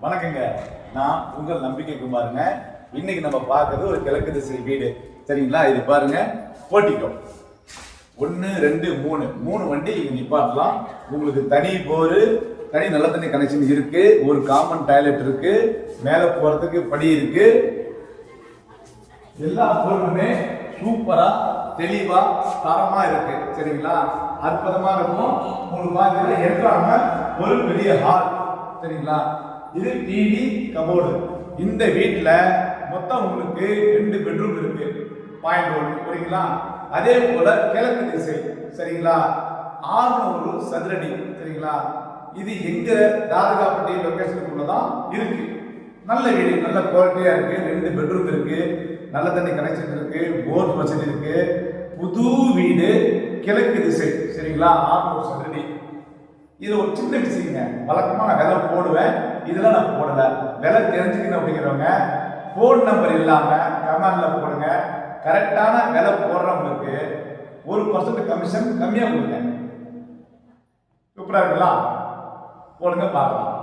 வணக்கங்க. நான் உங்கள் நம்பிக்கை குமாருங்க. இன்னைக்கு நம்ம பார்க்கறது ஒரு கிழக்கு திசை வீடு. சரிங்களா? இது பாருங்க, போட்டிக்கோ 1 2 3 வண்டி இங்க நிப்பாட்டலாம். உங்களுக்கு தனி போரு, தனி நல்ல தண்ணி கனெக்ஷன் இருக்கு, ஒரு காமன் டாய்லெட் இருக்கு, மேல போறதுக்கு படி இருக்கு. எல்லா பொருளுமே சூப்பரா தெளிவா தரமா இருக்கு. சரிங்களா? அற்புதமா இருக்கும். உங்களுக்கு பாத்தீங்கன்னா என்ட்ராம ஒரு பெரிய ஹால். சரிங்களா? இது டிவி கபோர்டு. இந்த வீட்டுல மொத்தம் உங்களுக்கு 2 பெட்ரூம் இருக்கு. பாயிண்ட் 1 புரியுங்களா? அதே போல கிழக்கு திசை. சரிங்களா? 600 சதுரடி. சரிங்களா? இது எங்க தாதகாப்பட்டி லொகேஷனுக்குள்ளதான் இருக்கு. நல்ல வீடு, நல்ல குவாலிட்டியா இருக்கு. 2 பெட்ரூம் இருக்கு, நல்ல தண்ணி கனெக்ஷன் இருக்கு, போர் வசதி இருக்கு. புது வீடு, கிழக்கு திசை. சரிங்களா? 600 சதுரடி. இது ஒரு சின்ன விஷயங்க. வழக்கமா நான் விலை போடுவேன், இதெல்லாம் நான் போடல. விலை தெரிஞ்சுக்கணும் அப்படிங்கிறவங்க போன் நம்பர் இல்லாம கமெண்ட்ல போடுங்க. கரெக்டான விலை போடுறவங்களுக்கு 1% கமிஷன் கம்மியா கொடுங்க. சூப்பரா இருக்கலாம். போடுங்க, பார்க்கலாம்.